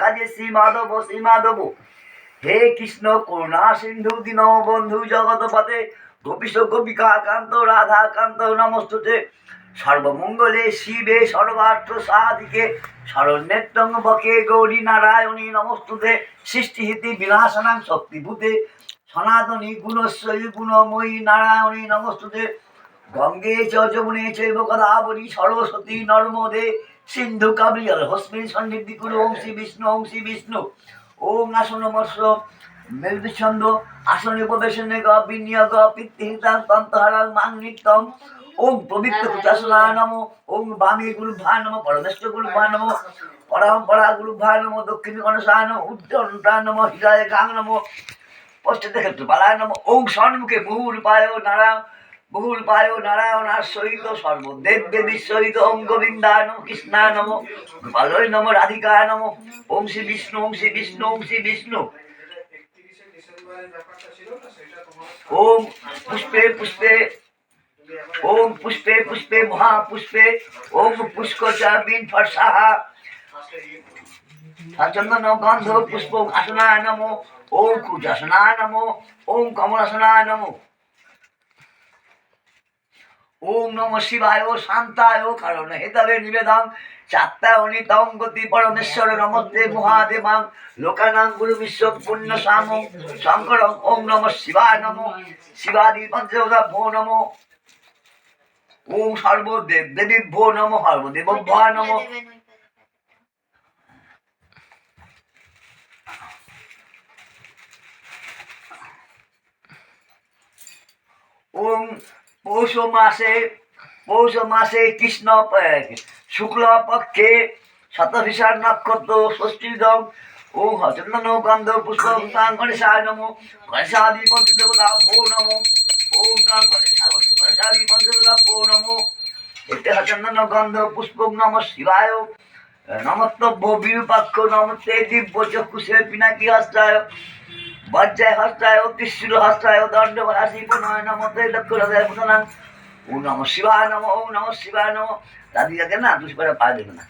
কাজে শ্রী মাধব। হে কৃষ্ণ করুণা সিন্ধু দীন বন্ধু জগৎপতে গোপীশ গোপিকা কান্ত রাধা কান্ত নমস্তুতে। সর্বমঙ্গলে শিবে সর্বার্থ সাধিকে শরণ্যেত্তং বকে গৌরী নারায়ণী নমস্তুতে। সৃষ্টিহিতি বিনাশনাং শক্তিভূতে সনাতনী গুণশ্বরী গুণময়ী নারায়ণী নমস্তুতে। গঙ্গে চ যমুনে চৈব গোদাবরী সরস্বতী নর্মদে সিন্ধু কাবেরী জলহস্মিন সন্নিধি কুরু ওং শ্রী বিষ্ণু ওং শ্রী বিষ্ণু। ওং আসন মৎস্য মেঘবিচ্ছন্দ আসনে উপবেশনে গ বিনিয়োগ পিতৃহিতাং তন্তহারাং মাং নিত্যম। ওং পবিত্র কুচাসনায় নমো। ওং বামী গুরুভ্যায় নমো। পরমেশ্বর গুরুভ্যায় নমো। পরম্পরা গুরুভ্যায় নমো। দক্ষিণ গণেশায় নমো। উজ্জ্বলতায় নমো। হৃদয়ে গাং নমো। পশ্চাতে ক্ষেত্রপালায় নমো। ওং ষণ্মুখে বহুরূপায় নারায়ণার সহিত সর্বদেব দেবীর সহিত ওং গোবিন্দায় নমো কৃষ্ণায় নমো গোপালয় নমো রাধিকায় নমো। ওং শ্রী বিষ্ণু ওং শ্রী বিষ্ণু ওং শ্রী বিষ্ণু। ওম পুষ্পে পুষ্পে ওম পুষ্পে পুষ্পে মহাপুষ্পে ওম পুষ্কচাবিন ফর্ষাহা চন্দন গন্ধ পুষ্প আসনায় নমো। ওম কুজাসনায় নমো। ওম কমলাসনায় নমো। ওম নমঃ শিবায় শান্তায় কারণ হেতবে নিবেদন চাত্তায়নি তং গতি পরমেশ্বর নমস্তে মহাদেবাং লোকানাং গুরু বিশ্ব পুণ্য সাম শঙ্কর। ওম নমঃ শিবায় নমঃ শিবাদি পঞ্চদেবতা ভো নমঃ। ওম সর্বদেব দেবী ভো নমঃ সর্বদেবভ্যায় নমঃ। ওম পৌষ মাসে কৃষ্ণ শুক্ল পক্ষে শতভিষার নক্ষত্র ষষ্ঠীদম। ওম চন্দন গন্ধ পুষ্প গণেশায় নমো গণেশাদি পঞ্চদেবতা ভো নমো। ওম গণেশাদি পঞ্চদেবতা ভো নমো। এতে চন্দন গন্ধ পুষ্প নম শিবায় নমস্তভ্য বিরূপাক্ষ নমস্তে দিব্য চক্ষুষে পিনাকি হস্তায় বজ্রায় হস্তায় ত্রিশূল হস্তায় দণ্ড হাসি পুনয় নমতে দক্ষরায় পুতনাং। ওম নমঃ শিবায় নমঃ। ওম নমঃ শিবায় নমঃ। দাদিকাকে না দুষ করে পা দেবে না,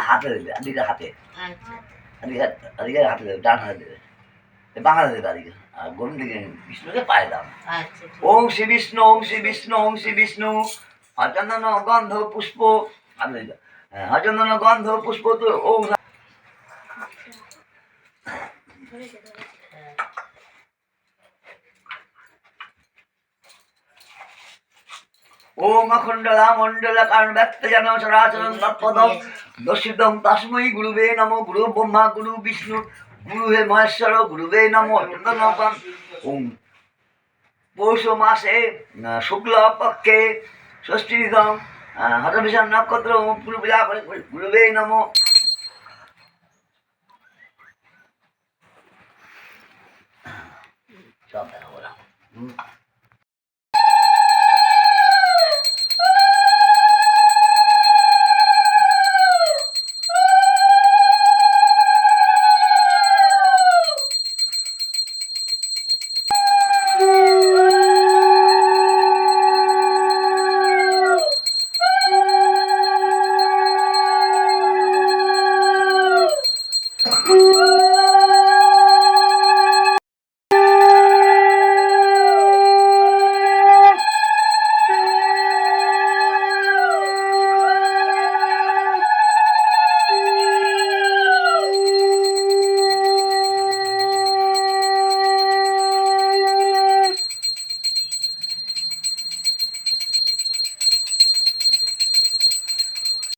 হাতে দেবে। আদিকে হাতে আদিকে হাতে দেবে, ডান হাতে দেবে, বাংলা দেবে আদিকে। আর গরুন দিকে বিষ্ণুকে পায়ে দাও। ওম শ্রী বিষ্ণু ওম শ্রী বিষ্ণু ওম শ্রী বিষ্ণু। চন্দন গন্ধ পুষ্প চন্দন গন্ধ পুষ্প তো ওম। ওম অখণ্ডলা মণ্ডলা কারণ ব্যক্ত যেন চরাচরণ তৎপদম দর্শিতম তস্মৈ গুরুবে নমো। গুরু ব্রহ্মা গুরু বিষ্ণু গুরু হে মহেশ্বর গুরুবে নমো। ওম পৌষ মাসে শুক্ল পক্ষে ষষ্ঠীতম হতবিষাম নক্ষত্র পুরো পূজা করে গুরুবে নমো। সব দেখা বলা।